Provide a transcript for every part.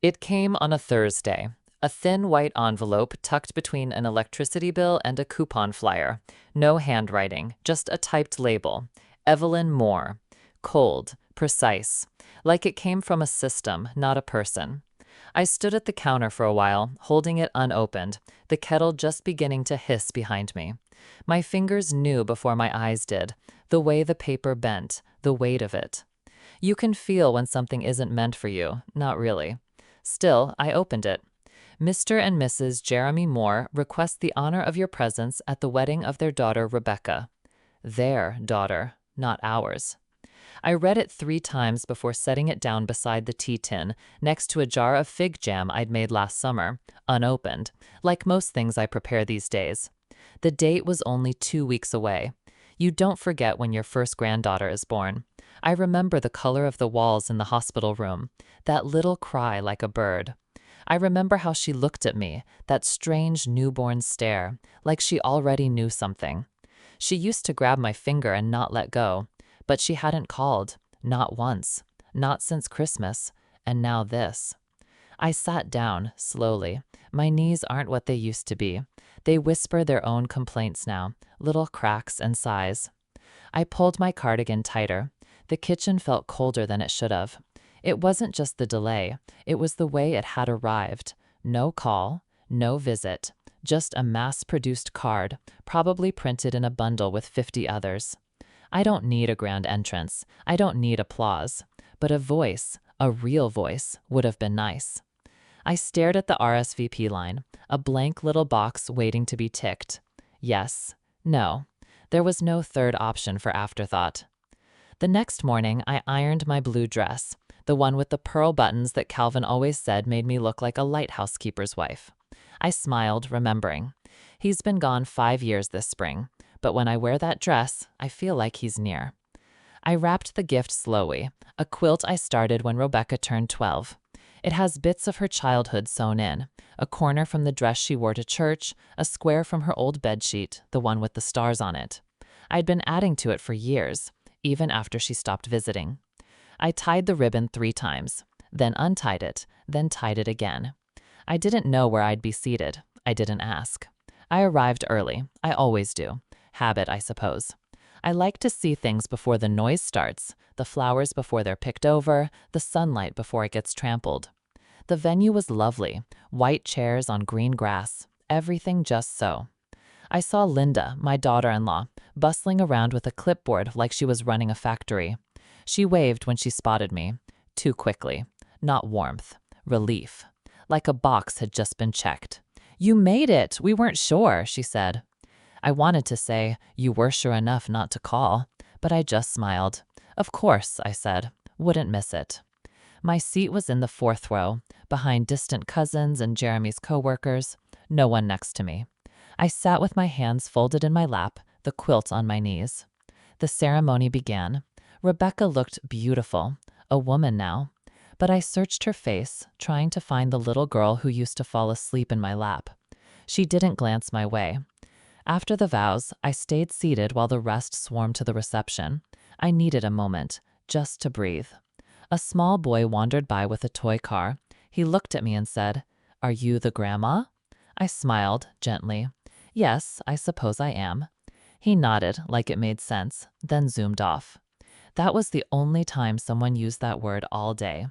It came on a Thursday, a thin white envelope tucked between an electricity bill and a coupon flyer. No handwriting, just a typed label. Evelyn Moore. Cold, precise, like it came from a system, not a person. I stood at the counter for a while, holding it unopened, the kettle just beginning to hiss behind me. My fingers knew before my eyes did, the way the paper bent, the weight of it. You can feel when something isn't meant for you, not really. Still, I opened it. Mr. and Mrs. Jeremy Moore request the honor of your presence at the wedding of their daughter Rebecca. Their daughter, not ours. I read it 3 times before setting it down beside the tea tin, next to a jar of fig jam I'd made last summer, unopened, like most things I prepare these days. The date was only 2 weeks away. You don't forget when your first granddaughter is born. I remember the color of the walls in the hospital room, that little cry like a bird. I remember how she looked at me, that strange newborn stare, like she already knew something. She used to grab my finger and not let go, but she hadn't called, not once, not since Christmas, and now this. I sat down, slowly. My knees aren't what they used to be. They whisper their own complaints now, little cracks and sighs. I pulled my cardigan tighter. The kitchen felt colder than it should have. It wasn't just the delay, it was the way it had arrived. No call, no visit, just a mass-produced card, probably printed in a bundle with 50 others. I don't need a grand entrance, I don't need applause, but a voice, a real voice, would have been nice. I stared at the RSVP line, a blank little box waiting to be ticked. Yes, no. There was no third option for afterthought. The next morning, I ironed my blue dress, the one with the pearl buttons that Calvin always said made me look like a lighthouse keeper's wife. I smiled, remembering. He's been gone 5 years this spring, but when I wear that dress, I feel like he's near. I wrapped the gift slowly, a quilt I started when Rebecca turned 12. It has bits of her childhood sewn in, a corner from the dress she wore to church, a square from her old bedsheet, the one with the stars on it. I'd been adding to it for years, even after she stopped visiting. I tied the ribbon 3 times, then untied it, then tied it again. I didn't know where I'd be seated. I didn't ask. I arrived early. I always do. Habit, I suppose. I like to see things before the noise starts, the flowers before they're picked over, the sunlight before it gets trampled. The venue was lovely, white chairs on green grass, everything just so. I saw Linda, my daughter-in-law, bustling around with a clipboard like she was running a factory. She waved when she spotted me, too quickly. Not warmth, relief. Like a box had just been checked. "You made it! We weren't sure," she said. I wanted to say, "You were sure enough not to call," but I just smiled. "Of course," I said. "Wouldn't miss it." My seat was in the 4th row, behind distant cousins and Jeremy's coworkers. No one next to me. I sat with my hands folded in my lap, the quilt on my knees. The ceremony began. Rebecca looked beautiful, a woman now. But I searched her face, trying to find the little girl who used to fall asleep in my lap. She didn't glance my way. After the vows, I stayed seated while the rest swarmed to the reception. I needed a moment, just to breathe. A small boy wandered by with a toy car. He looked at me and said, "Are you the grandma?" I smiled, gently. "Yes, I suppose I am." He nodded, like it made sense, then zoomed off. That was the only time someone used that word all day.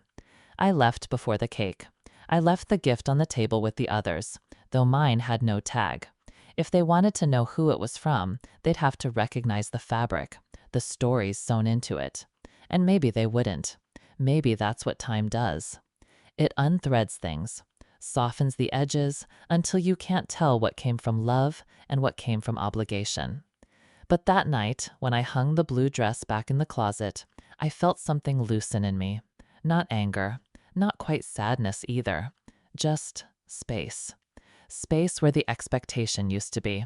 I left before the cake. I left the gift on the table with the others, though mine had no tag. If they wanted to know who it was from, they'd have to recognize the fabric, the stories sewn into it. And maybe they wouldn't. Maybe that's what time does. It unthreads things, softens the edges until you can't tell what came from love and what came from obligation. But that night, when I hung the blue dress back in the closet, I felt something loosen in me. Not anger, not quite sadness either, just space. Space where the expectation used to be.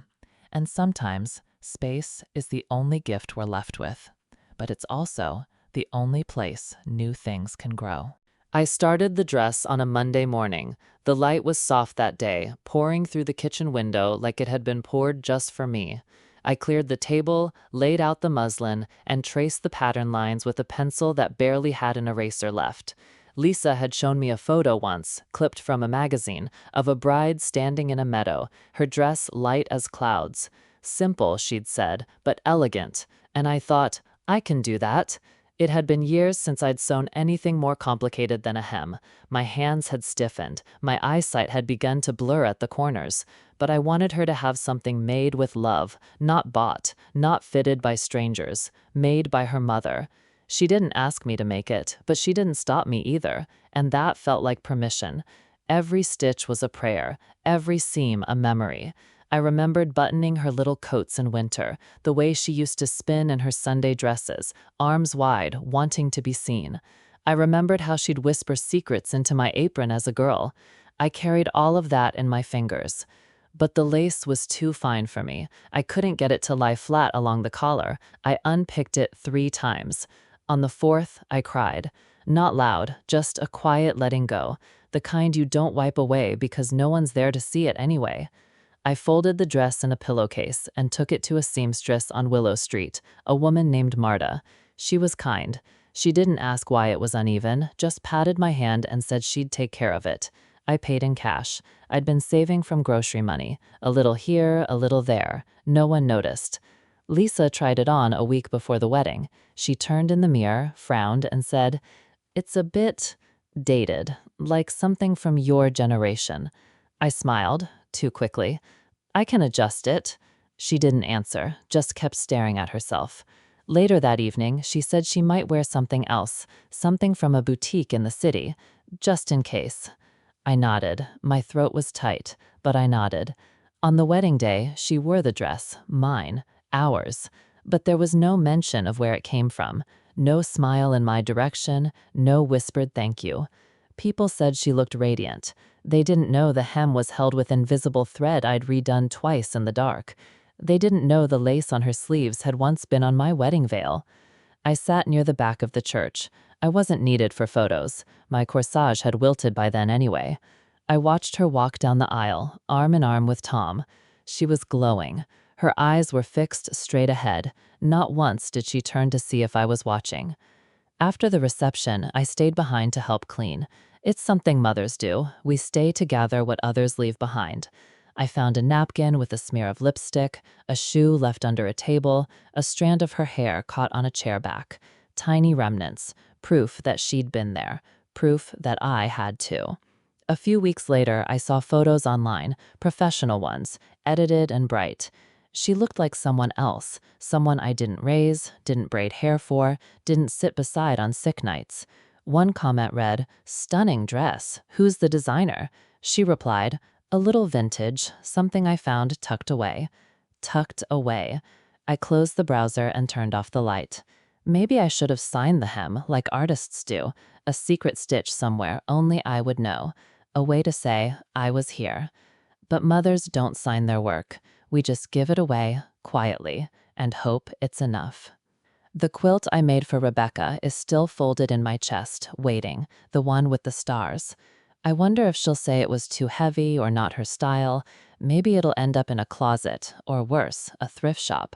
And sometimes, space is the only gift we're left with. But it's also the only place new things can grow. I started the dress on a Monday morning. The light was soft that day, pouring through the kitchen window like it had been poured just for me. I cleared the table, laid out the muslin, and traced the pattern lines with a pencil that barely had an eraser left. Lisa had shown me a photo once, clipped from a magazine, of a bride standing in a meadow, her dress light as clouds. Simple, she'd said, but elegant. And I thought, I can do that. It had been years since I'd sewn anything more complicated than a hem. My hands had stiffened, my eyesight had begun to blur at the corners. But I wanted her to have something made with love, not bought, not fitted by strangers, made by her mother. She didn't ask me to make it, but she didn't stop me either, and that felt like permission. Every stitch was a prayer, every seam a memory. I remembered buttoning her little coats in winter, the way she used to spin in her Sunday dresses, arms wide, wanting to be seen. I remembered how she'd whisper secrets into my apron as a girl. I carried all of that in my fingers. But the lace was too fine for me. I couldn't get it to lie flat along the collar. I unpicked it 3 times. On the 4th, I cried. Not loud, just a quiet letting go, the kind you don't wipe away because no one's there to see it anyway. I folded the dress in a pillowcase and took it to a seamstress on Willow Street, a woman named Marta. She was kind. She didn't ask why it was uneven, just patted my hand and said she'd take care of it. I paid in cash. I'd been saving from grocery money. A little here, a little there. No one noticed. Lisa tried it on a week before the wedding. She turned in the mirror, frowned, and said, "It's a bit dated, like something from your generation." I smiled, too quickly. "I can adjust it." She didn't answer, just kept staring at herself. Later that evening, she said she might wear something else, something from a boutique in the city, just in case. I nodded. My throat was tight, but I nodded. On the wedding day, she wore the dress, mine, ours. But there was no mention of where it came from, no smile in my direction, no whispered thank you. People said she looked radiant. They didn't know the hem was held with invisible thread I'd redone twice in the dark. They didn't know the lace on her sleeves had once been on my wedding veil. I sat near the back of the church. I wasn't needed for photos. My corsage had wilted by then anyway. I watched her walk down the aisle, arm in arm with Tom. She was glowing. Her eyes were fixed straight ahead. Not once did she turn to see if I was watching. After the reception, I stayed behind to help clean. It's something mothers do. We stay to gather what others leave behind. I found a napkin with a smear of lipstick, a shoe left under a table, a strand of her hair caught on a chair back. Tiny remnants, proof that she'd been there, proof that I had too. A few weeks later, I saw photos online, professional ones, edited and bright. She looked like someone else, someone I didn't raise, didn't braid hair for, didn't sit beside on sick nights. One comment read, "Stunning dress. Who's the designer?" She replied, "A little vintage, something I found tucked away." Tucked away. I closed the browser and turned off the light. Maybe I should have signed the hem, like artists do, a secret stitch somewhere only I would know, a way to say, I was here. But mothers don't sign their work. We just give it away, quietly, and hope it's enough. The quilt I made for Rebecca is still folded in my chest, waiting, the one with the stars. I wonder if she'll say it was too heavy or not her style. Maybe it'll end up in a closet, or worse, a thrift shop.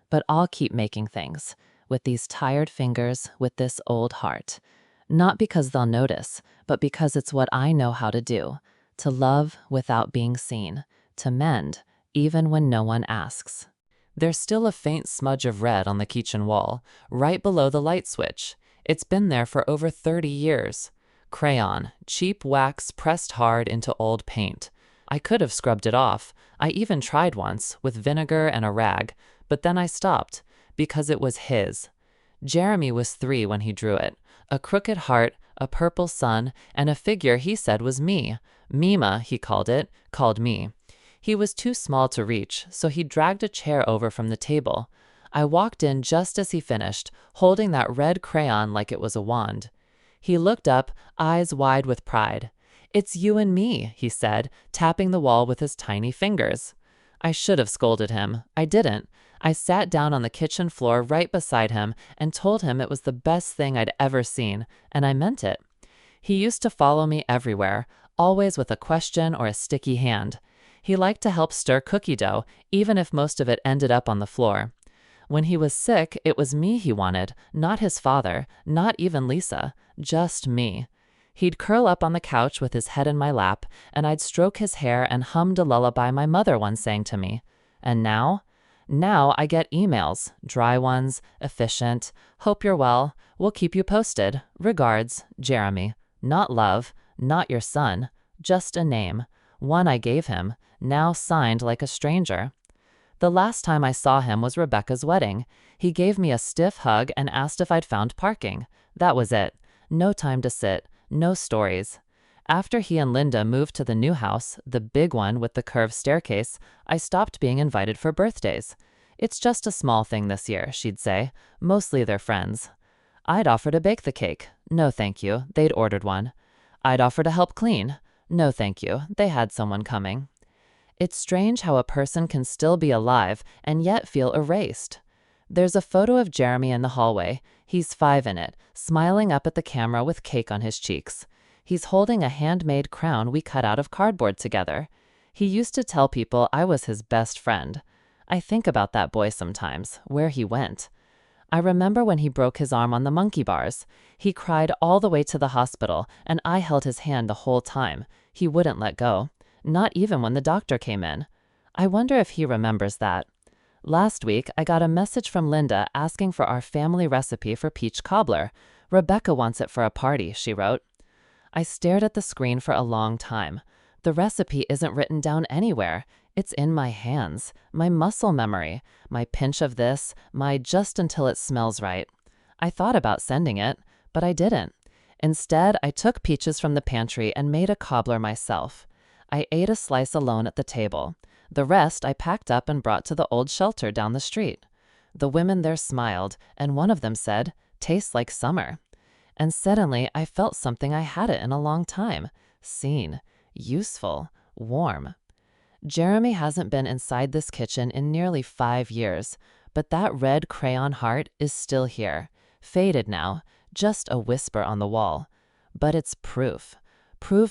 But I'll keep making things, with these tired fingers, with this old heart. Not because they'll notice, but because it's what I know how to do. To love without being seen. To mend, even when no one asks. There's still a faint smudge of red on the kitchen wall, right below the light switch. It's been there for over 30 years. Crayon, cheap wax pressed hard into old paint. I could have scrubbed it off. I even tried once, with vinegar and a rag, but then I stopped, because it was his. Jeremy was 3 when he drew it. A crooked heart, a purple sun, and a figure he said was me. Mima, he called it, called me. He was too small to reach, so he dragged a chair over from the table. I walked in just as he finished, holding that red crayon like it was a wand. He looked up, eyes wide with pride. "It's you and me," he said, tapping the wall with his tiny fingers. I should have scolded him. I didn't. I sat down on the kitchen floor right beside him and told him it was the best thing I'd ever seen, and I meant it. He used to follow me everywhere, always with a question or a sticky hand. He liked to help stir cookie dough, even if most of it ended up on the floor. When he was sick, it was me he wanted, not his father, not even Lisa, just me. He'd curl up on the couch with his head in my lap, and I'd stroke his hair and hummed a lullaby my mother once sang to me. And now? Now I get emails, dry ones, efficient, hope you're well, we'll keep you posted, regards, Jeremy. Not love, not your son, just a name, one I gave him, now signed like a stranger. The last time I saw him was Rebecca's wedding. He gave me a stiff hug and asked if I'd found parking. That was it. No time to sit, no stories. After he and Linda moved to the new house, the big one with the curved staircase, I stopped being invited for birthdays. It's just a small thing this year, she'd say, mostly their friends. I'd offer to bake the cake. No thank you, they'd ordered one. I'd offer to help clean. No thank you, they had someone coming. It's strange how a person can still be alive and yet feel erased. There's a photo of Jeremy in the hallway. He's 5 in it, smiling up at the camera with cake on his cheeks. He's holding a handmade crown we cut out of cardboard together. He used to tell people I was his best friend. I think about that boy sometimes, where he went. I remember when he broke his arm on the monkey bars. He cried all the way to the hospital, and I held his hand the whole time. He wouldn't let go. Not even when the doctor came in. I wonder if he remembers that. Last week, I got a message from Linda asking for our family recipe for peach cobbler. Rebecca wants it for a party, she wrote. I stared at the screen for a long time. The recipe isn't written down anywhere. It's in my hands, my muscle memory, my pinch of this, my just until it smells right. I thought about sending it, but I didn't. Instead, I took peaches from the pantry and made a cobbler myself. I ate a slice alone at the table. The rest I packed up and brought to the old shelter down the street. The women there smiled, and one of them said, "Tastes like summer." And suddenly I felt something I hadn't in a long time. Seen, useful, warm. Jeremy hasn't been inside this kitchen in nearly 5 years, but that red crayon heart is still here, faded now, just a whisper on the wall. But it's proof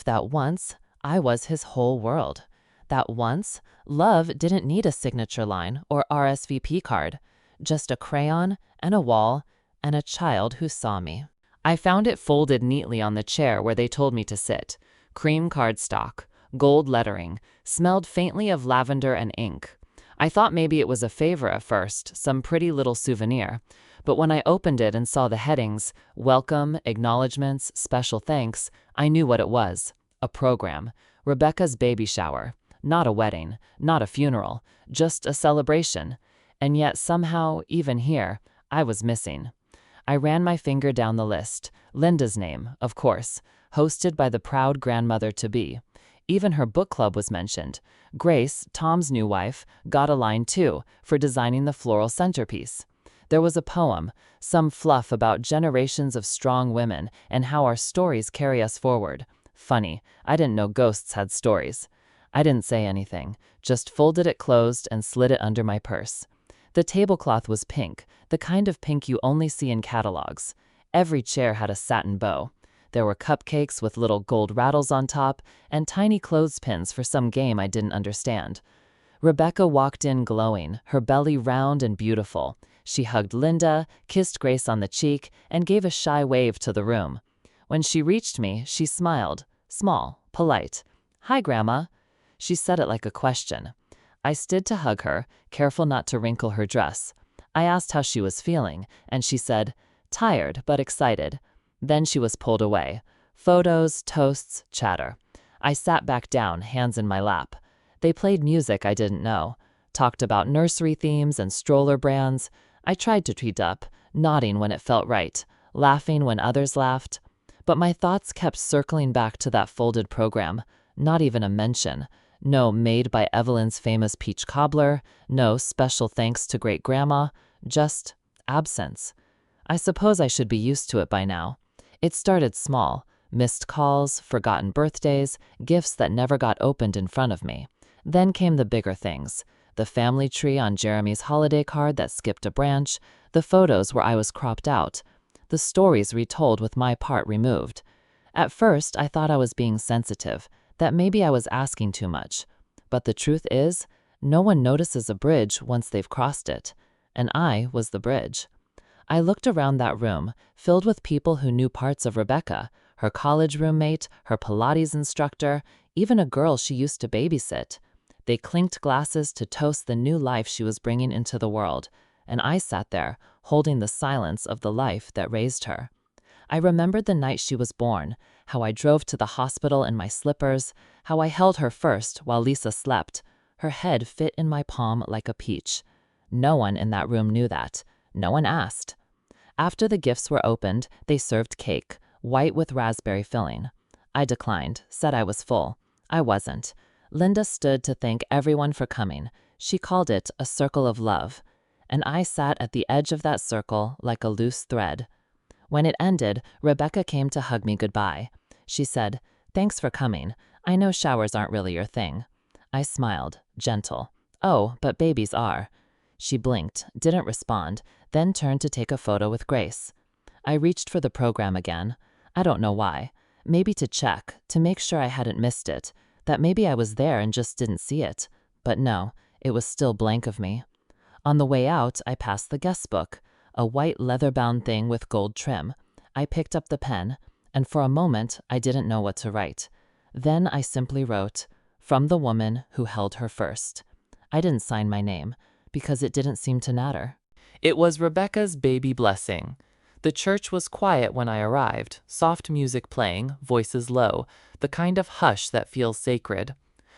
that once I was his whole world. That once, love didn't need a signature line or RSVP card, just a crayon and a wall and a child who saw me. I found it folded neatly on the chair where they told me to sit. Cream cardstock, gold lettering, smelled faintly of lavender and ink. I thought maybe it was a favor at first, some pretty little souvenir. But when I opened it and saw the headings, welcome, acknowledgments, special thanks, I knew what it was. A program. Rebecca's baby shower. Not a wedding, not a funeral, just a celebration. And yet somehow, even here, I was missing. I ran my finger down the list. Linda's name, of course, hosted by the proud grandmother-to-be. Even her book club was mentioned. Grace, Tom's new wife, got a line too, for designing the floral centerpiece. There was a poem, some fluff about generations of strong women and how our stories carry us forward. Funny, I didn't know ghosts had stories. I didn't say anything, just folded it closed and slid it under my purse. The tablecloth was pink, the kind of pink you only see in catalogs. Every chair had a satin bow. There were cupcakes with little gold rattles on top and tiny clothespins for some game I didn't understand. Rebecca walked in glowing, her belly round and beautiful. She hugged Linda, kissed Grace on the cheek, and gave a shy wave to the room. When she reached me, she smiled, small, polite. "Hi, Grandma." She said it like a question. I stood to hug her, careful not to wrinkle her dress. I asked how she was feeling, and she said, "Tired, but excited." Then she was pulled away. Photos, toasts, chatter. I sat back down, hands in my lap. They played music I didn't know, talked about nursery themes and stroller brands. I tried to tweet up, nodding when it felt right, laughing when others laughed. But my thoughts kept circling back to that folded program. Not even a mention. No made by Evelyn's famous peach cobbler. No special thanks to great-grandma. Just absence. I suppose I should be used to it by now. It started small. Missed calls, forgotten birthdays, gifts that never got opened in front of me. Then came the bigger things. The family tree on Jeremy's holiday card that skipped a branch. The photos where I was cropped out. The stories retold with my part removed. At first, I thought I was being sensitive, that maybe I was asking too much. But the truth is, no one notices a bridge once they've crossed it. And I was the bridge. I looked around that room, filled with people who knew parts of Rebecca, her college roommate, her Pilates instructor, even a girl she used to babysit. They clinked glasses to toast the new life she was bringing into the world, and I sat there, holding the silence of the life that raised her. I remembered the night she was born, how I drove to the hospital in my slippers, how I held her first while Lisa slept. Her head fit in my palm like a peach. No one in that room knew that. No one asked. After the gifts were opened, they served cake, white with raspberry filling. I declined, said I was full. I wasn't. Linda stood to thank everyone for coming. She called it a circle of love. And I sat at the edge of that circle like a loose thread. When it ended, Rebecca came to hug me goodbye. She said, "Thanks for coming. I know showers aren't really your thing." I smiled, gentle. "Oh, but babies are." She blinked, didn't respond, then turned to take a photo with Grace. I reached for the program again. I don't know why. Maybe to check, to make sure I hadn't missed it, that maybe I was there and just didn't see it. But no, it was still blank of me. On the way out, I passed the guest book, a white leather-bound thing with gold trim. I picked up the pen, and for a moment, I didn't know what to write. Then I simply wrote, "From the woman who held her first." I didn't sign my name, because it didn't seem to matter. It was Rebecca's baby blessing. The church was quiet when I arrived, soft music playing, voices low, the kind of hush that feels sacred.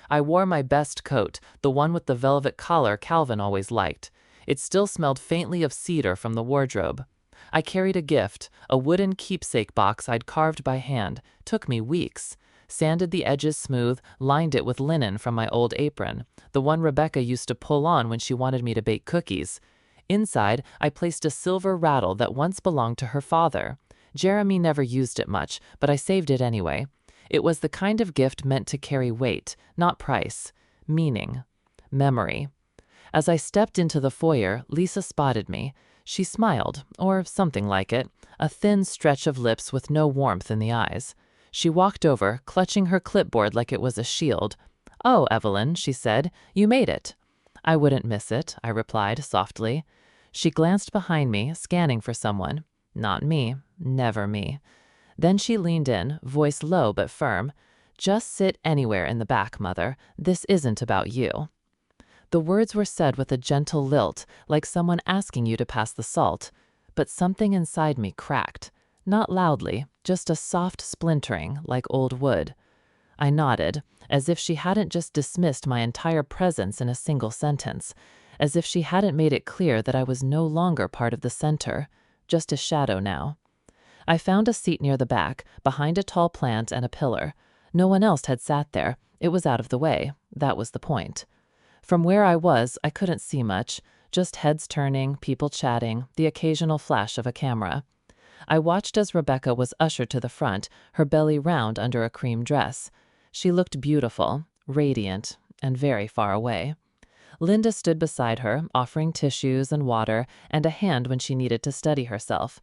I wore my best coat, the one with the velvet collar Calvin always liked. It still smelled faintly of cedar from the wardrobe. I carried a gift, a wooden keepsake box I'd carved by hand. Took me weeks. Sanded the edges smooth, lined it with linen from my old apron, the one Rebecca used to pull on when she wanted me to bake cookies. Inside, I placed a silver rattle that once belonged to her father. Jeremy never used it much, but I saved it anyway. It was the kind of gift meant to carry weight, not price. Meaning. Memory. As I stepped into the foyer, Lisa spotted me. She smiled, or something like it, a thin stretch of lips with no warmth in the eyes. She walked over, clutching her clipboard like it was a shield. "Oh, Evelyn," she said, "you made it." "I wouldn't miss it," I replied softly. She glanced behind me, scanning for someone. Not me. Never me. Then she leaned in, voice low but firm. "Just sit anywhere in the back, Mother. This isn't about you." The words were said with a gentle lilt, like someone asking you to pass the salt. But something inside me cracked. Not loudly, just a soft splintering, like old wood. I nodded, as if she hadn't just dismissed my entire presence in a single sentence, as if she hadn't made it clear that I was no longer part of the center, just a shadow now. I found a seat near the back, behind a tall plant and a pillar. No one else had sat there. It was out of the way. That was the point. From where I was, I couldn't see much, just heads turning, people chatting, the occasional flash of a camera. I watched as Rebecca was ushered to the front, her belly round under a cream dress. She looked beautiful, radiant, and very far away. Linda stood beside her, offering tissues and water and a hand when she needed to steady herself.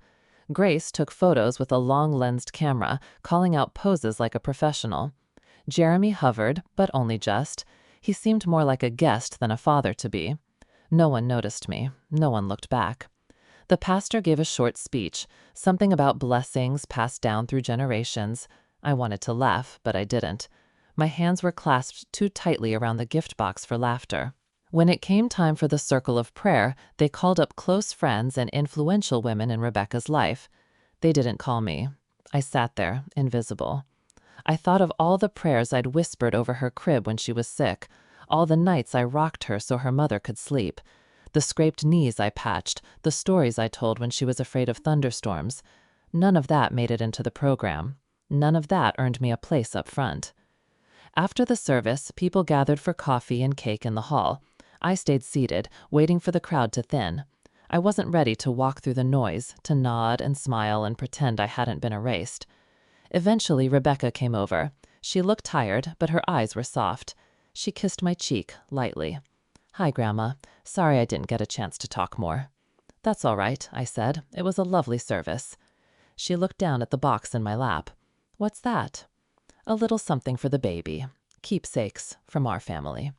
Grace took photos with a long-lensed camera, calling out poses like a professional. Jeremy hovered, but only just. He seemed more like a guest than a father to be. No one noticed me. No one looked back. The pastor gave a short speech, something about blessings passed down through generations. I wanted to laugh, but I didn't. My hands were clasped too tightly around the gift box for laughter. When it came time for the circle of prayer, they called up close friends and influential women in Rebecca's life. They didn't call me. I sat there, invisible. I thought of all the prayers I'd whispered over her crib when she was sick, all the nights I rocked her so her mother could sleep, the scraped knees I patched, the stories I told when she was afraid of thunderstorms. None of that made it into the program. None of that earned me a place up front. After the service, people gathered for coffee and cake in the hall. I stayed seated, waiting for the crowd to thin. I wasn't ready to walk through the noise, to nod and smile and pretend I hadn't been erased. Eventually, Rebecca came over. She looked tired, but her eyes were soft. She kissed my cheek, lightly. "Hi, Grandma. Sorry I didn't get a chance to talk more." "That's all right," I said. "It was a lovely service." She looked down at the box in my lap. "What's that?" "A little something for the baby. Keepsakes, from our family."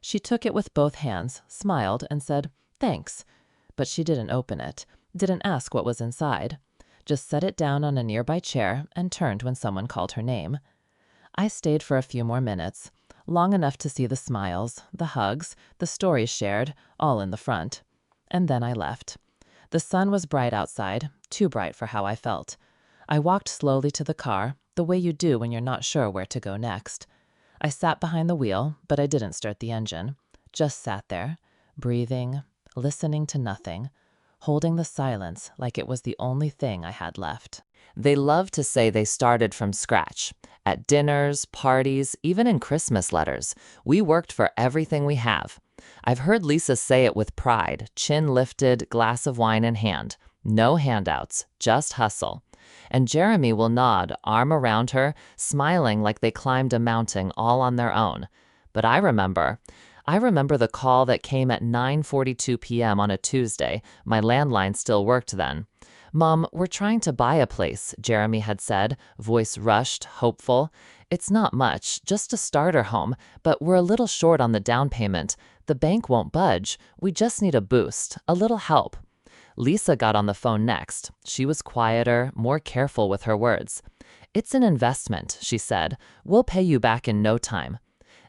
She took it with both hands, smiled, and said, "Thanks." But she didn't open it, didn't ask what was inside. just set it down on a nearby chair and turned when someone called her name. I stayed for a few more minutes, long enough to see the smiles, the hugs, the stories shared, all in the front. And then I left. The sun was bright outside, too bright for how I felt. I walked slowly to the car, the way you do when you're not sure where to go next. I sat behind the wheel, but I didn't start the engine. Just sat there, breathing, listening to nothing, holding the silence like it was the only thing I had left. They love to say they started from scratch. At dinners, parties, even in Christmas letters, we worked for everything we have. I've heard Lisa say it with pride, chin lifted, glass of wine in hand. No handouts, just hustle. And Jeremy will nod, arm around her, smiling like they climbed a mountain all on their own. But I remember the call that came at 9:42 p.m. on a Tuesday. My landline still worked then. "Mom, we're trying to buy a place," Jeremy had said, voice rushed, hopeful. "It's not much, just a starter home, but we're a little short on the down payment. The bank won't budge. We just need a boost, a little help." Lisa got on the phone next. She was quieter, more careful with her words. "It's an investment," she said. "We'll pay you back in no time."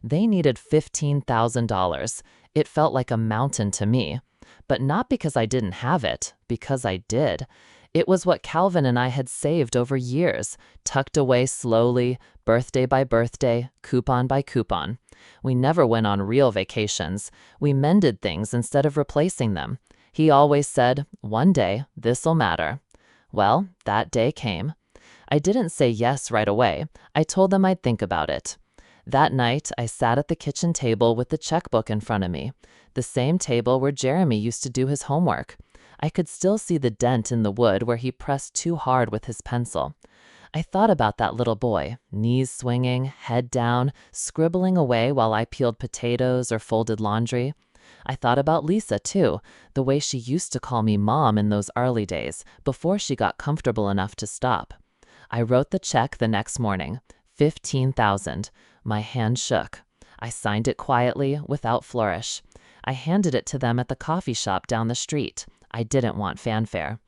They needed $15,000. It felt like a mountain to me. But not because I didn't have it, because I did. It was what Calvin and I had saved over years, tucked away slowly, birthday by birthday, coupon by coupon. We never went on real vacations. We mended things instead of replacing them. He always said, "One day, this'll matter." Well, that day came. I didn't say yes right away. I told them I'd think about it. That night, I sat at the kitchen table with the checkbook in front of me, the same table where Jeremy used to do his homework. I could still see the dent in the wood where he pressed too hard with his pencil. I thought about that little boy, knees swinging, head down, scribbling away while I peeled potatoes or folded laundry. I thought about Lisa, too, the way she used to call me Mom in those early days, before she got comfortable enough to stop. I wrote the check the next morning, $15,000. My hand shook. I signed it quietly, without flourish. I handed it to them at the coffee shop down the street. I didn't want fanfare.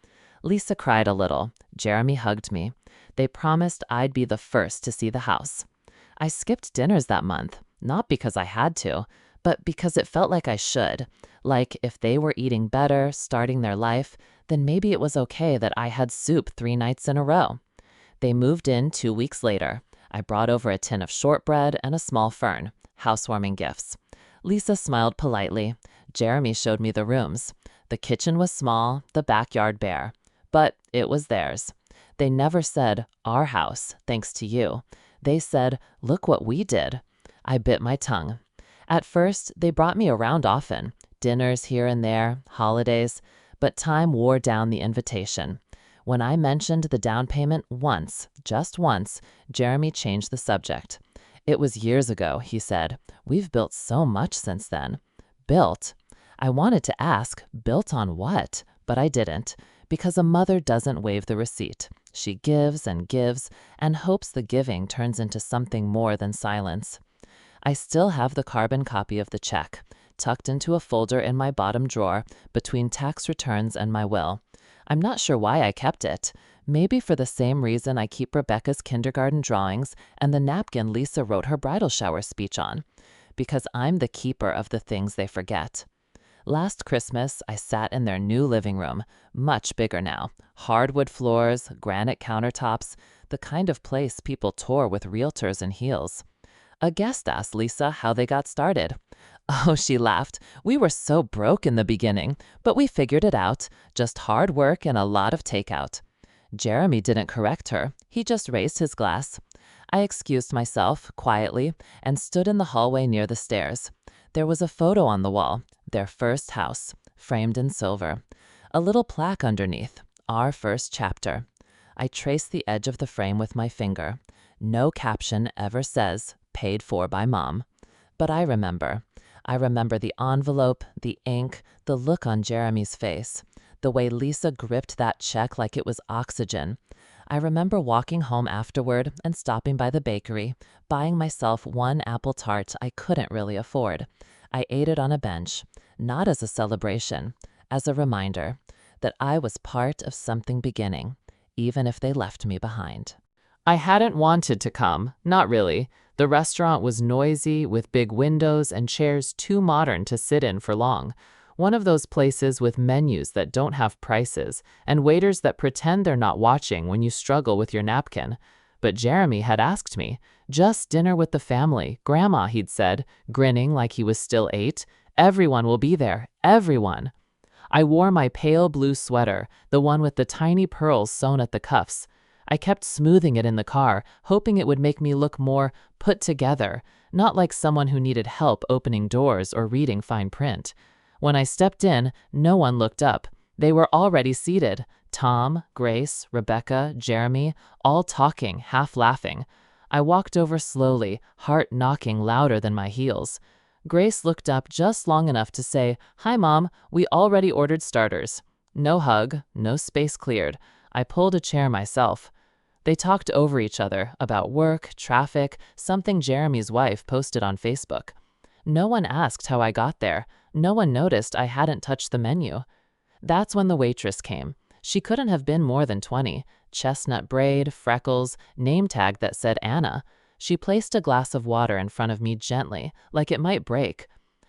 Lisa cried a little. Jeremy hugged me. They promised I'd be the first to see the house. I skipped dinners that month, not because I had to, but because it felt like I should. Like if they were eating better, starting their life, then maybe it was okay that I had soup 3 nights in a row. They moved in 2 weeks later. I brought over a tin of shortbread and a small fern, housewarming gifts. Lisa smiled politely. Jeremy showed me the rooms. The kitchen was small, the backyard bare. But it was theirs. They never said, "Our house, thanks to you." They said, "Look what we did." I bit my tongue. At first, they brought me around often, dinners here and there, holidays, but time wore down the invitation. When I mentioned the down payment once, just once, Jeremy changed the subject. "It was years ago," he said. "We've built so much since then." Built? I wanted to ask, built on what? But I didn't, because a mother doesn't waive the receipt. She gives and hopes the giving turns into something more than silence. I still have the carbon copy of the check, tucked into a folder in my bottom drawer between tax returns and my will. I'm not sure why I kept it. Maybe for the same reason I keep Rebecca's kindergarten drawings and the napkin Lisa wrote her bridal shower speech on. Because I'm the keeper of the things they forget. Last Christmas, I sat in their new living room, much bigger now. Hardwood floors, granite countertops, the kind of place people tour with realtors in heels. A guest asked Lisa how they got started. "Oh," she laughed, "we were so broke in the beginning, but we figured it out. Just hard work and a lot of takeout." Jeremy didn't correct her. He just raised his glass. I excused myself, quietly, and stood in the hallway near the stairs. There was a photo on the wall, their first house, framed in silver. A little plaque underneath, "Our first chapter." I traced the edge of the frame with my finger. No caption ever says, "Paid for by Mom." But I remember. I remember the envelope, the ink, the look on Jeremy's face, the way Lisa gripped that check like it was oxygen. I remember walking home afterward and stopping by the bakery, buying myself one apple tart I couldn't really afford. I ate it on a bench, not as a celebration, as a reminder that I was part of something beginning. even if they left me behind. I hadn't wanted to come, not really. The restaurant was noisy, with big windows and chairs too modern to sit in for long. One of those places with menus that don't have prices and waiters that pretend they're not watching when you struggle with your napkin. But Jeremy had asked me. Just dinner with the family, Grandma, he'd said, grinning like he was still 8. Everyone will be there, everyone. I wore my pale blue sweater, the one with the tiny pearls sewn at the cuffs. I kept smoothing it in the car, hoping it would make me look more put together, not like someone who needed help opening doors or reading fine print. When I stepped in, no one looked up. They were already seated. Tom, Grace, Rebecca, Jeremy, all talking, half laughing. I walked over slowly, heart knocking louder than my heels. Grace looked up just long enough to say, "Hi, Mom, we already ordered starters." No hug, no space cleared. I pulled a chair myself. They talked over each other about work, traffic, something Jeremy's wife posted on Facebook. No one asked how I got there. No one noticed I hadn't touched the menu. That's when the waitress came. She couldn't have been more than 20. Chestnut braid, freckles, name tag that said Anna. She placed a glass of water in front of me gently, like it might break.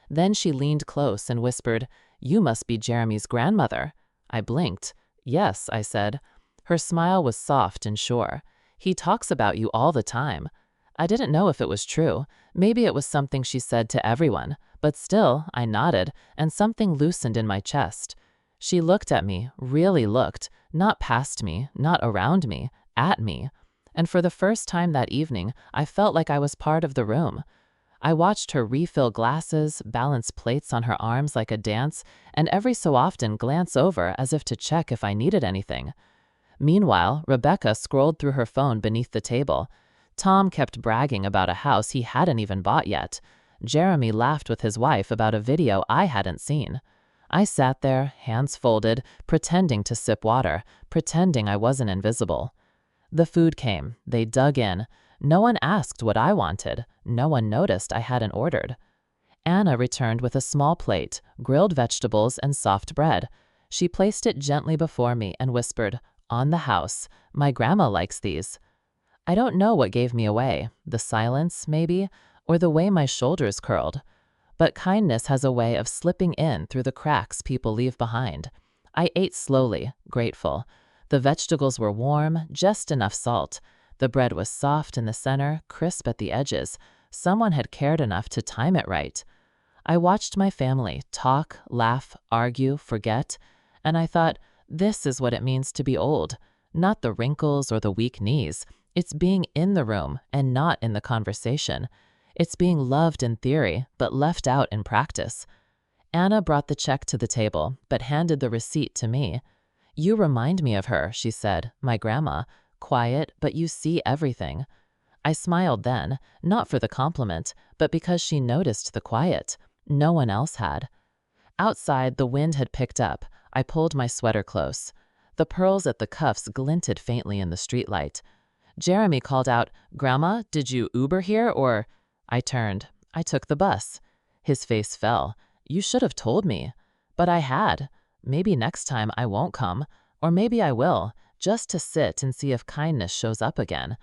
Then she leaned close and whispered, "You must be Jeremy's grandmother." I blinked. "Yes," I said. Her smile was soft and sure. "He talks about you all the time." I didn't know if it was true. Maybe it was something she said to everyone. But still, I nodded, and something loosened in my chest. She looked at me, really looked, not past me, not around me, at me. And for the first time that evening, I felt like I was part of the room. I watched her refill glasses, balance plates on her arms like a dance, and every so often glance over as if to check if I needed anything. Meanwhile, Rebecca scrolled through her phone beneath the table. Tom kept bragging about a house he hadn't even bought yet. Jeremy laughed with his wife about a video I hadn't seen. I sat there, hands folded, pretending to sip water, pretending I wasn't invisible. The food came. They dug in. No one asked what I wanted. No one noticed I hadn't ordered. Anna returned with a small plate, grilled vegetables, and soft bread. She placed it gently before me and whispered, "On the house. My grandma likes these." I don't know what gave me away, the silence, maybe, or the way my shoulders curled. But kindness has a way of slipping in through the cracks people leave behind. I ate slowly, grateful. The vegetables were warm, just enough salt. The bread was soft in the center, crisp at the edges. Someone had cared enough to time it right. I watched my family talk, laugh, argue, forget, and I thought, this is what it means to be old. Not the wrinkles or the weak knees. It's being in the room and not in the conversation. It's being loved in theory, but left out in practice. Anna brought the check to the table, but handed the receipt to me. "You remind me of her," she said, "my grandma. Quiet, but you see everything." I smiled then, not for the compliment, but because she noticed the quiet. No one else had. Outside, the wind had picked up. I pulled my sweater close. The pearls at the cuffs glinted faintly in the streetlight. Jeremy called out, "Grandma, did you Uber here or—" I turned. I took the bus. His face fell. "You should have told me." But I had. Maybe next time I won't come, or maybe I will, just to sit and see if kindness shows up again,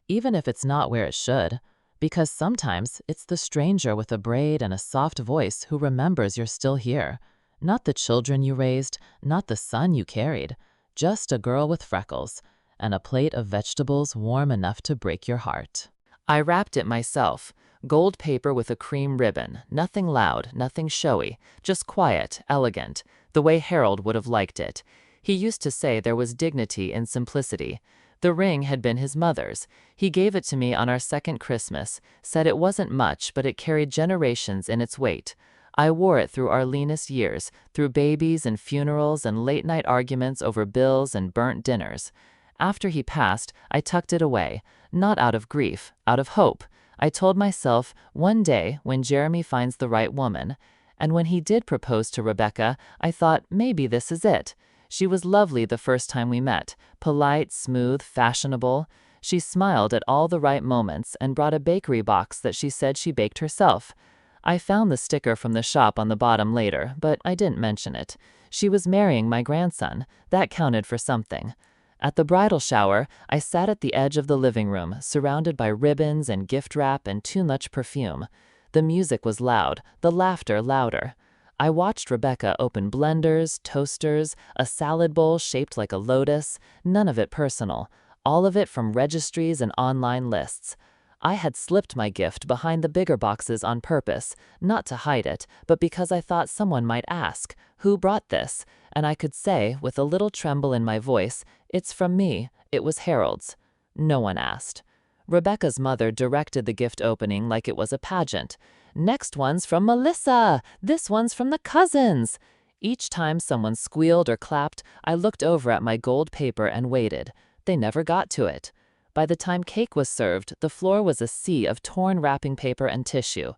even if it's not where it should, because sometimes it's the stranger with a braid and a soft voice who remembers you're still here. Not the children you raised, not the son you carried, just a girl with freckles and a plate of vegetables warm enough to break your heart. I wrapped it myself. Gold paper with a cream ribbon, nothing loud, nothing showy, just quiet, elegant, the way Harold would have liked it. He used to say there was dignity in simplicity. The ring had been his mother's. He gave it to me on our second Christmas, said it wasn't much, but it carried generations in its weight. I wore it through our leanest years, through babies and funerals and late-night arguments over bills and burnt dinners. After he passed, I tucked it away, not out of grief, out of hope. I told myself, one day, when Jeremy finds the right woman, and when he did propose to Rebecca, I thought, maybe this is it. She was lovely the first time we met, polite, smooth, fashionable. She smiled at all the right moments and brought a bakery box that she said she baked herself. I found the sticker from the shop on the bottom later, but I didn't mention it. She was marrying my grandson. That counted for something. At the bridal shower, I sat at the edge of the living room, surrounded by ribbons and gift wrap and too much perfume. The music was loud, the laughter louder. I watched Rebecca open blenders, toasters, a salad bowl shaped like a lotus, none of it personal, all of it from registries and online lists. I had slipped my gift behind the bigger boxes on purpose, not to hide it, but because I thought someone might ask, "Who brought this?" And I could say, with a little tremble in my voice, "It's from me. It was Harold's." No one asked. Rebecca's mother directed the gift opening like it was a pageant. "Next one's from Melissa. This one's from the cousins." Each time someone squealed or clapped, I looked over at my gold paper and waited. They never got to it. By the time cake was served, the floor was a sea of torn wrapping paper and tissue.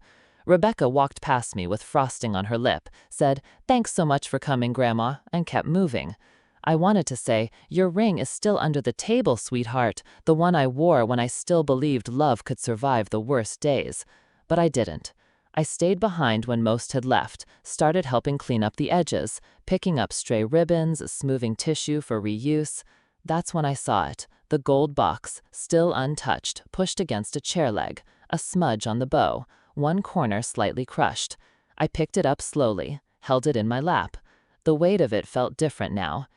Rebecca walked past me with frosting on her lip, said, "Thanks so much for coming, Grandma," and kept moving. I wanted to say, "Your ring is still under the table, sweetheart, the one I wore when I still believed love could survive the worst days." But I didn't. I stayed behind when most had left, started helping clean up the edges, picking up stray ribbons, smoothing tissue for reuse. That's when I saw it, the gold box, still untouched, pushed against a chair leg, a smudge on the bow, one corner slightly crushed. I picked it up slowly, held it in my lap. The weight of it felt different now.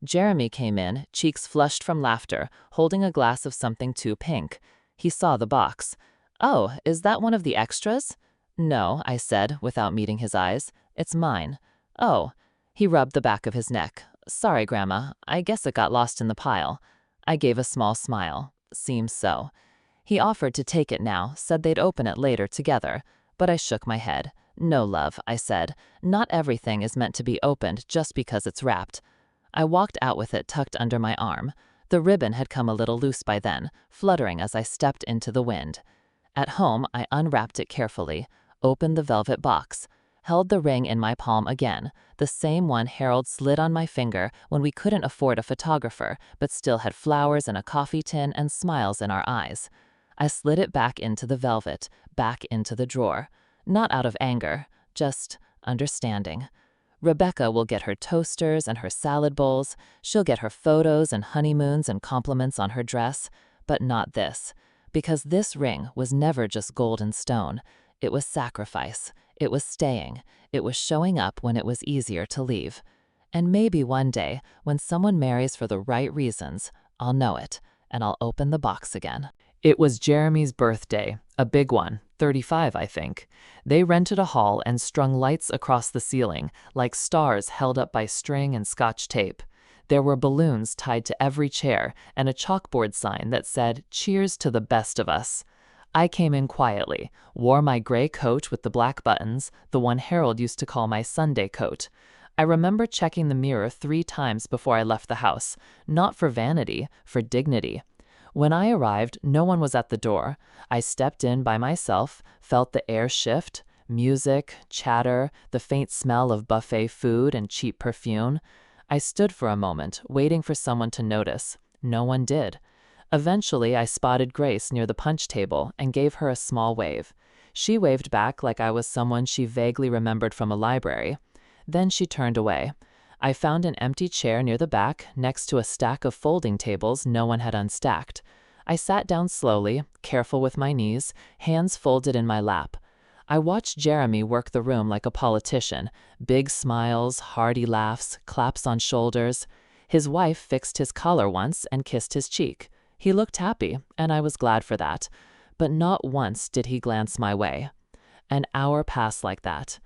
Jeremy came in, cheeks flushed from laughter, holding a glass of something too pink. He saw the box. "Oh, is that one of the extras?" "No," I said, without meeting his eyes. "It's mine." "Oh." He rubbed the back of his neck. "Sorry, Grandma. I guess it got lost in the pile." I gave a small smile. Seems so. He offered to take it now, said they'd open it later together. But I shook my head. "No, love," I said. "Not everything is meant to be opened just because it's wrapped." I walked out with it tucked under my arm. The ribbon had come a little loose by then, fluttering as I stepped into the wind. At home, I unwrapped it carefully, opened the velvet box, held the ring in my palm again, the same one Harold slid on my finger when we couldn't afford a photographer, but still had flowers in a coffee tin and smiles in our eyes. I slid it back into the velvet, back into the drawer. Not out of anger, just understanding. Rebecca will get her toasters and her salad bowls. She'll get her photos and honeymoons and compliments on her dress, but not this. Because this ring was never just gold and stone. It was sacrifice. It was staying. It was showing up when it was easier to leave. And maybe one day, when someone marries for the right reasons, I'll know it, and I'll open the box again. It was Jeremy's birthday, a big one, 35, I think. They rented a hall and strung lights across the ceiling, like stars held up by string and Scotch tape. There were balloons tied to every chair and a chalkboard sign that said, "Cheers to the best of us." I came in quietly, wore my gray coat with the black buttons, the one Harold used to call my Sunday coat. I remember checking the mirror 3 times before I left the house, not for vanity, for dignity. When I arrived, no one was at the door. I stepped in by myself, felt the air shift, music, chatter, the faint smell of buffet food and cheap perfume. I stood for a moment, waiting for someone to notice. No one did. Eventually, I spotted Grace near the punch table and gave her a small wave. She waved back like I was someone she vaguely remembered from a library. Then she turned away. I found an empty chair near the back, next to a stack of folding tables no one had unstacked. I sat down slowly, careful with my knees, hands folded in my lap. I watched Jeremy work the room like a politician. Big smiles, hearty laughs, claps on shoulders. His wife fixed his collar once and kissed his cheek. He looked happy, and I was glad for that. But not once did he glance my way. An hour passed like that.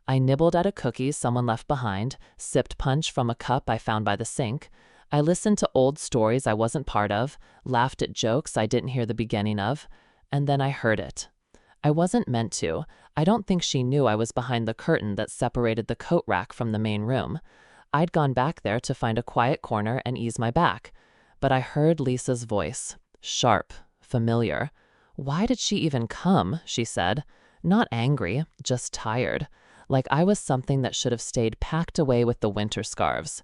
I nibbled at a cookie someone left behind, sipped punch from a cup I found by the sink. I listened to old stories I wasn't part of, laughed at jokes I didn't hear the beginning of, and then I heard it. I wasn't meant to. I don't think she knew I was behind the curtain that separated the coat rack from the main room. I'd gone back there to find a quiet corner and ease my back. But I heard Lisa's voice, sharp, familiar. "Why did she even come?" she said. Not angry, just tired. Like I was something that should have stayed packed away with the winter scarves.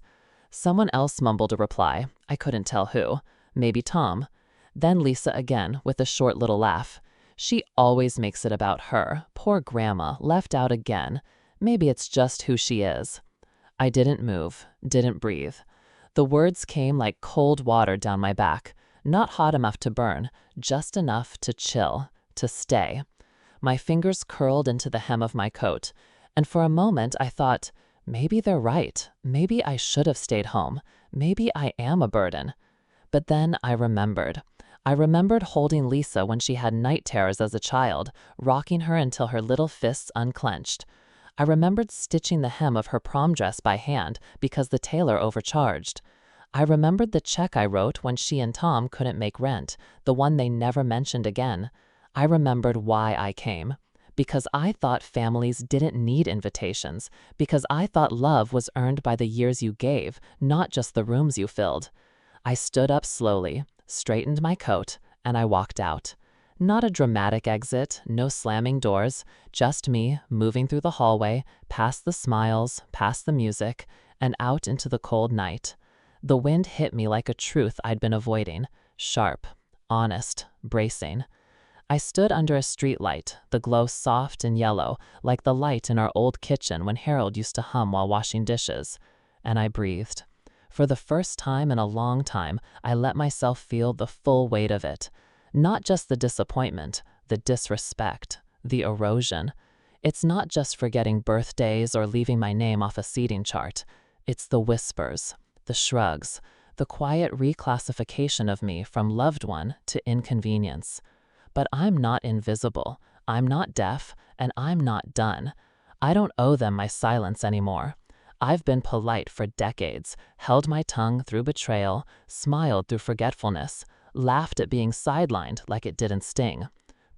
Someone else mumbled a reply. I couldn't tell who. Maybe Tom. Then Lisa again, with a short little laugh. "She always makes it about her. Poor Grandma, left out again. Maybe it's just who she is." I didn't move, didn't breathe. The words came like cold water down my back, not hot enough to burn, just enough to chill, to stay. My fingers curled into the hem of my coat, and for a moment I thought, maybe they're right. Maybe I should have stayed home. Maybe I am a burden. But then I remembered. I remembered holding Lisa when she had night terrors as a child, rocking her until her little fists unclenched. I remembered stitching the hem of her prom dress by hand because the tailor overcharged. I remembered the check I wrote when she and Tom couldn't make rent, the one they never mentioned again. I remembered why I came. Because I thought families didn't need invitations. Because I thought love was earned by the years you gave, not just the rooms you filled. I stood up slowly, straightened my coat, and I walked out. Not a dramatic exit, no slamming doors, just me moving through the hallway, past the smiles, past the music, and out into the cold night. The wind hit me like a truth I'd been avoiding, sharp, honest, bracing. I stood under a streetlight, the glow soft and yellow, like the light in our old kitchen when Harold used to hum while washing dishes. And I breathed. For the first time in a long time, I let myself feel the full weight of it. Not just the disappointment, the disrespect, the erosion. It's not just forgetting birthdays or leaving my name off a seating chart. It's the whispers, the shrugs, the quiet reclassification of me from loved one to inconvenience. But I'm not invisible, I'm not deaf, and I'm not done. I don't owe them my silence anymore. I've been polite for decades, held my tongue through betrayal, smiled through forgetfulness, laughed at being sidelined like it didn't sting.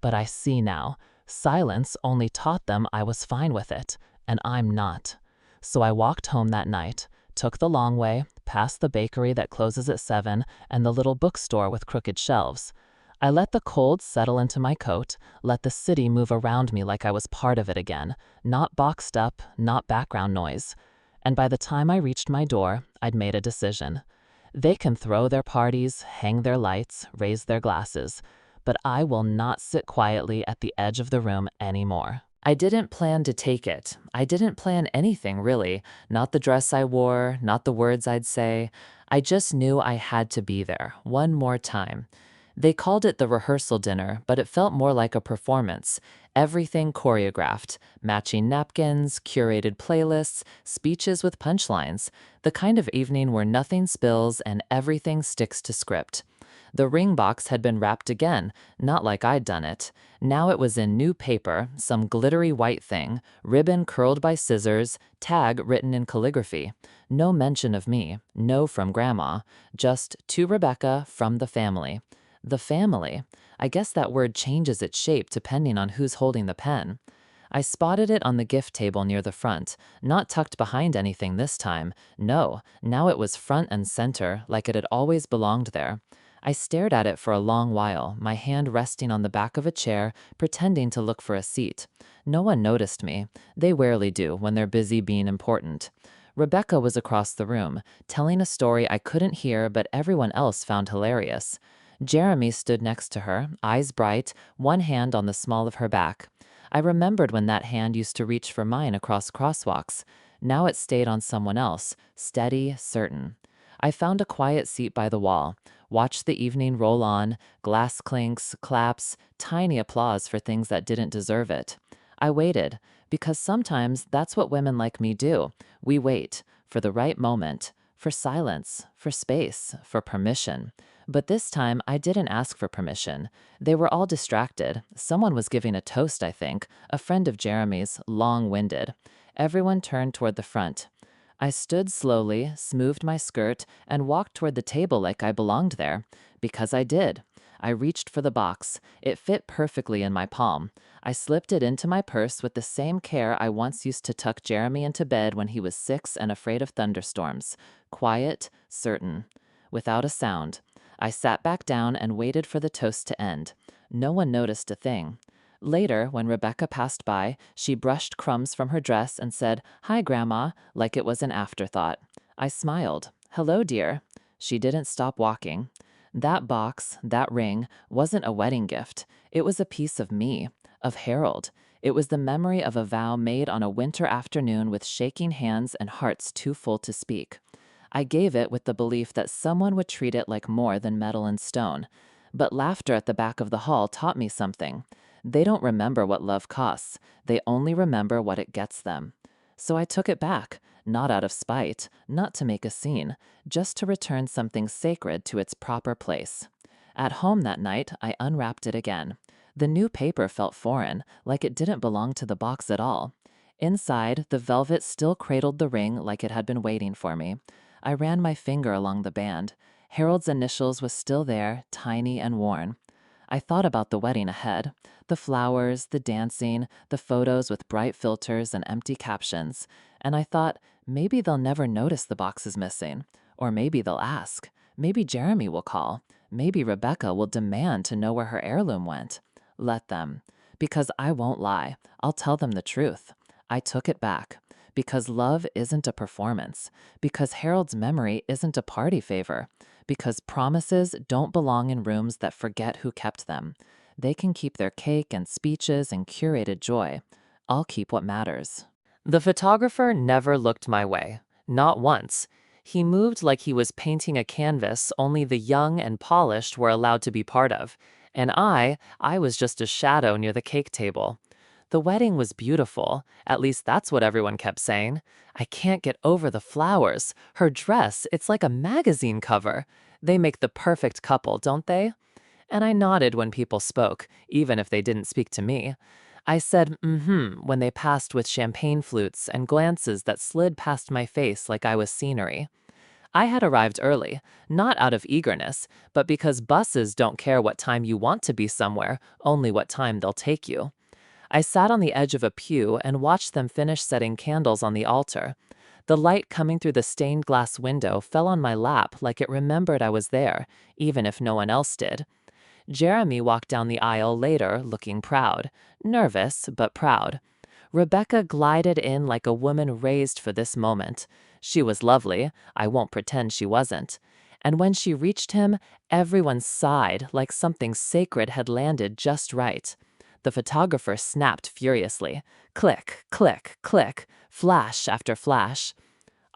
But I see now, silence only taught them I was fine with it, and I'm not. So I walked home that night, took the long way, past the bakery that closes at 7 and the little bookstore with crooked shelves. I let the cold settle into my coat, let the city move around me like I was part of it again, not boxed up, not background noise. And by the time I reached my door, I'd made a decision. They can throw their parties, hang their lights, raise their glasses, but I will not sit quietly at the edge of the room anymore. I didn't plan to take it. I didn't plan anything, really. Not the dress I wore, not the words I'd say. I just knew I had to be there, one more time. They called it the rehearsal dinner, but it felt more like a performance. Everything choreographed, matching napkins, curated playlists, speeches with punchlines, the kind of evening where nothing spills and everything sticks to script. The ring box had been wrapped again, not like I'd done it. Now it was in new paper, some glittery white thing, ribbon curled by scissors, tag written in calligraphy. No mention of me, no from Grandma, just to Rebecca from the family. The family. I guess that word changes its shape depending on who's holding the pen. I spotted it on the gift table near the front, not tucked behind anything this time. No, now it was front and center, like it had always belonged there. I stared at it for a long while, my hand resting on the back of a chair, pretending to look for a seat. No one noticed me. They rarely do when they're busy being important. Rebecca was across the room, telling a story I couldn't hear but everyone else found hilarious. Jeremy stood next to her, eyes bright, one hand on the small of her back. I remembered when that hand used to reach for mine across crosswalks. Now it stayed on someone else, steady, certain. I found a quiet seat by the wall, watched the evening roll on, glass clinks, claps, tiny applause for things that didn't deserve it. I waited, because sometimes that's what women like me do. We wait, for the right moment, for silence, for space, for permission. But this time, I didn't ask for permission. They were all distracted. Someone was giving a toast, I think, a friend of Jeremy's, long-winded. Everyone turned toward the front. I stood slowly, smoothed my skirt, and walked toward the table like I belonged there. Because I did. I reached for the box. It fit perfectly in my palm. I slipped it into my purse with the same care I once used to tuck Jeremy into bed when he was 6 and afraid of thunderstorms. Quiet, certain. Without a sound. I sat back down and waited for the toast to end. No one noticed a thing. Later, when Rebecca passed by, she brushed crumbs from her dress and said, "Hi, Grandma," like it was an afterthought. I smiled. "Hello, dear." She didn't stop walking. That box, that ring, wasn't a wedding gift. It was a piece of me, of Harold. It was the memory of a vow made on a winter afternoon with shaking hands and hearts too full to speak. I gave it with the belief that someone would treat it like more than metal and stone. But laughter at the back of the hall taught me something. They don't remember what love costs, they only remember what it gets them. So I took it back, not out of spite, not to make a scene, just to return something sacred to its proper place. At home that night, I unwrapped it again. The new paper felt foreign, like it didn't belong to the box at all. Inside, the velvet still cradled the ring like it had been waiting for me. I ran my finger along the band. Harold's initials was still there, tiny and worn. I thought about the wedding ahead. The flowers, the dancing, the photos with bright filters and empty captions. And I thought, maybe they'll never notice the box is missing. Or maybe they'll ask. Maybe Jeremy will call. Maybe Rebecca will demand to know where her heirloom went. Let them. Because I won't lie. I'll tell them the truth. I took it back. Because love isn't a performance. Because Harold's memory isn't a party favor. Because promises don't belong in rooms that forget who kept them. They can keep their cake and speeches and curated joy. I'll keep what matters. The photographer never looked my way. Not once. He moved like he was painting a canvas only the young and polished were allowed to be part of. And I was just a shadow near the cake table. The wedding was beautiful. At least that's what everyone kept saying. I can't get over the flowers. Her dress, it's like a magazine cover. They make the perfect couple, don't they? And I nodded when people spoke, even if they didn't speak to me. I said, when they passed with champagne flutes and glances that slid past my face like I was scenery. I had arrived early, not out of eagerness, but because buses don't care what time you want to be somewhere, only what time they'll take you. I sat on the edge of a pew and watched them finish setting candles on the altar. The light coming through the stained glass window fell on my lap like it remembered I was there, even if no one else did. Jeremy walked down the aisle later, looking proud. Nervous, but proud. Rebecca glided in like a woman raised for this moment. She was lovely. I won't pretend she wasn't. And when she reached him, everyone sighed like something sacred had landed just right. The photographer snapped furiously. Click, click, click, flash after flash.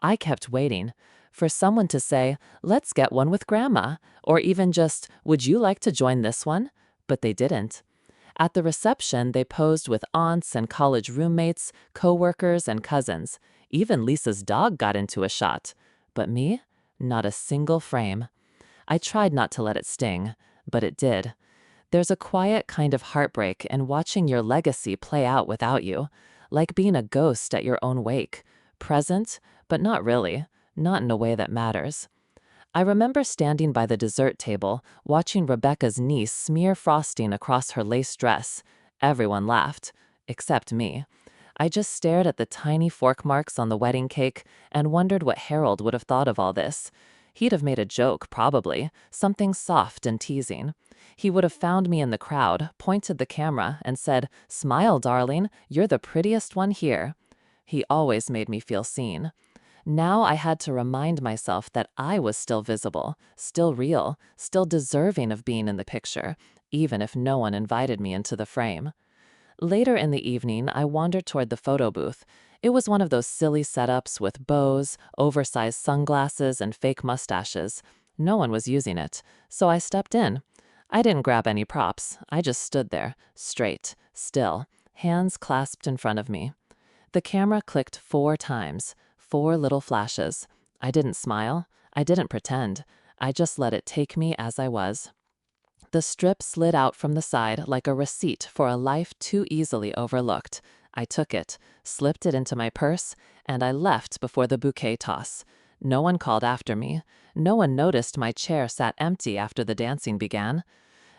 I kept waiting for someone to say, let's get one with Grandma, or even just, would you like to join this one? But they didn't. At the reception, they posed with aunts and college roommates, coworkers, and cousins. Even Lisa's dog got into a shot. But me? Not a single frame. I tried not to let it sting, but it did. There's a quiet kind of heartbreak in watching your legacy play out without you, like being a ghost at your own wake, present, but not really, not in a way that matters. I remember standing by the dessert table, watching Rebecca's niece smear frosting across her lace dress. Everyone laughed, except me. I just stared at the tiny fork marks on the wedding cake and wondered what Harold would have thought of all this. He'd have made a joke, probably, something soft and teasing. He would have found me in the crowd, pointed the camera, and said, "Smile, darling, you're the prettiest one here." He always made me feel seen. Now I had to remind myself that I was still visible, still real, still deserving of being in the picture, even if no one invited me into the frame. Later in the evening, I wandered toward the photo booth. It was one of those silly setups with bows, oversized sunglasses, and fake mustaches. No one was using it, so I stepped in. I didn't grab any props. I just stood there, straight, still, hands clasped in front of me. The camera clicked 4 times, 4 little flashes. I didn't smile. I didn't pretend. I just let it take me as I was. The strip slid out from the side like a receipt for a life too easily overlooked. I took it, slipped it into my purse, and I left before the bouquet toss. No one called after me. No one noticed my chair sat empty after the dancing began.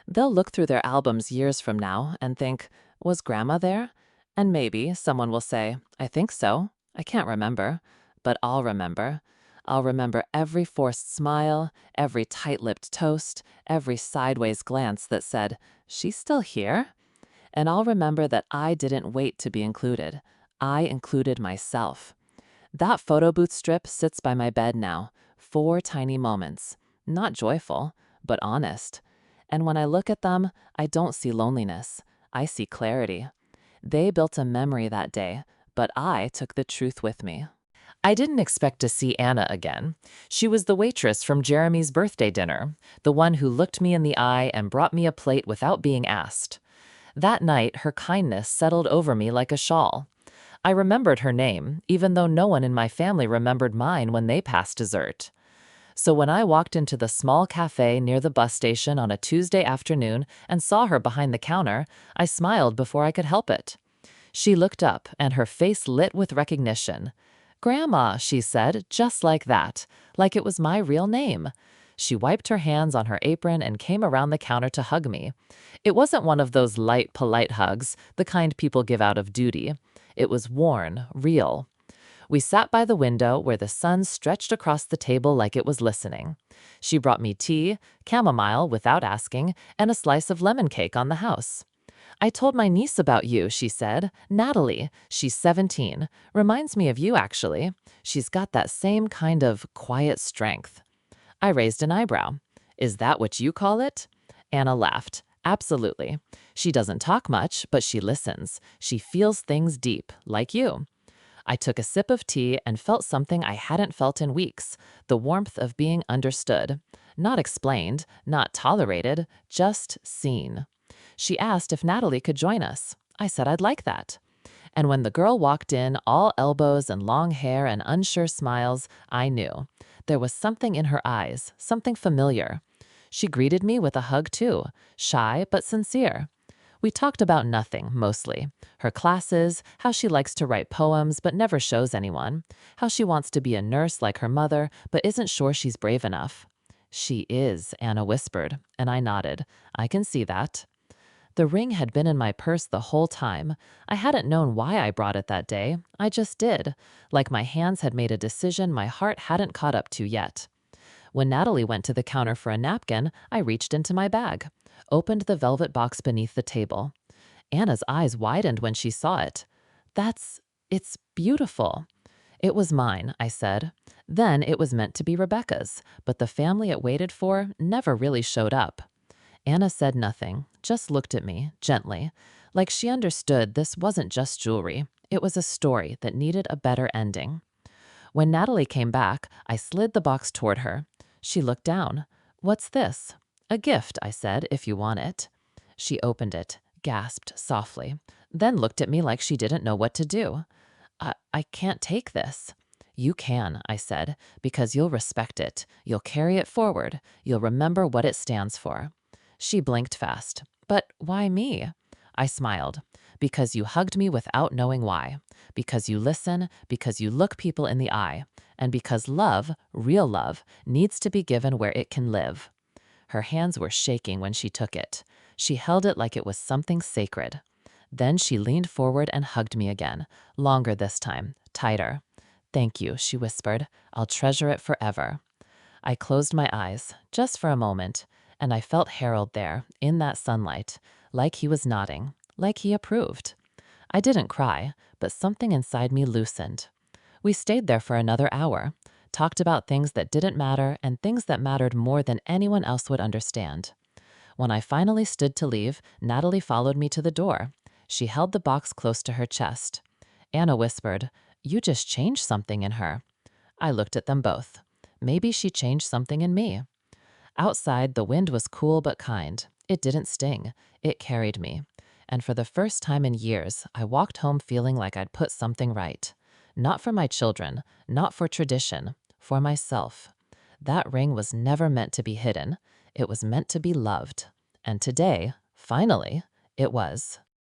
They'll look through their albums years from now and think, was Grandma there? And maybe someone will say, I think so. I can't remember. But I'll remember. I'll remember every forced smile, every tight-lipped toast, every sideways glance that said, she's still here? And I'll remember that I didn't wait to be included. I included myself. That photo booth strip sits by my bed now. 4 tiny moments. Not joyful, but honest. And when I look at them, I don't see loneliness. I see clarity. They built a memory that day, but I took the truth with me. I didn't expect to see Anna again. She was the waitress from Jeremy's birthday dinner, the one who looked me in the eye and brought me a plate without being asked. That night, her kindness settled over me like a shawl. I remembered her name, even though no one in my family remembered mine when they passed dessert. So when I walked into the small cafe near the bus station on a Tuesday afternoon and saw her behind the counter, I smiled before I could help it. She looked up, and her face lit with recognition. "Grandma," she said, just like that, like it was my real name. She wiped her hands on her apron and came around the counter to hug me. It wasn't one of those light, polite hugs, the kind people give out of duty. It was worn, real. We sat by the window where the sun stretched across the table like it was listening. She brought me tea, chamomile without asking, and a slice of lemon cake on the house. "I told my niece about you," she said. "Natalie. She's 17. Reminds me of you, actually. She's got that same kind of quiet strength." I raised an eyebrow. "Is that what you call it?" Anna laughed. "Absolutely. She doesn't talk much, but she listens. She feels things deep, like you." I took a sip of tea and felt something I hadn't felt in weeks, the warmth of being understood. Not explained, not tolerated, just seen. She asked if Natalie could join us. I said I'd like that. And when the girl walked in, all elbows and long hair and unsure smiles, I knew. There was something in her eyes, something familiar. She greeted me with a hug too, shy but sincere. We talked about nothing, mostly. Her classes, how she likes to write poems but never shows anyone, how she wants to be a nurse like her mother but isn't sure she's brave enough. "She is," Anna whispered, and I nodded. "I can see that." The ring had been in my purse the whole time. I hadn't known why I brought it that day. I just did. Like my hands had made a decision my heart hadn't caught up to yet. When Natalie went to the counter for a napkin, I reached into my bag, opened the velvet box beneath the table. Anna's eyes widened when she saw it. It's beautiful." "It was mine," I said. Then it was meant to be Rebecca's, but the family it waited for never really showed up. Anna said nothing, just looked at me, gently, like she understood this wasn't just jewelry. It was a story that needed a better ending. When Natalie came back, I slid the box toward her. She looked down. "What's this?" "A gift," I said, "if you want it." She opened it, gasped softly, then looked at me like she didn't know what to do. I can't take this." "You can," I said, "because you'll respect it. You'll carry it forward. You'll remember what it stands for." She blinked fast. "But why me?" I smiled. "Because you hugged me without knowing why. Because you listen, because you look people in the eye. And because love, real love, needs to be given where it can live." Her hands were shaking when she took it. She held it like it was something sacred. Then she leaned forward and hugged me again, longer this time, tighter. "Thank you," she whispered. "I'll treasure it forever." I closed my eyes, just for a moment, and I felt Harold there, in that sunlight, like he was nodding, like he approved. I didn't cry, but something inside me loosened. We stayed there for another hour, talked about things that didn't matter and things that mattered more than anyone else would understand. When I finally stood to leave, Natalie followed me to the door. She held the box close to her chest. Anna whispered, "You just changed something in her." I looked at them both. Maybe she changed something in me. Outside, the wind was cool but kind. It didn't sting. It carried me. And for the first time in years, I walked home feeling like I'd put something right. Not for my children, not for tradition, for myself. That ring was never meant to be hidden. It was meant to be loved. And today, finally, it was.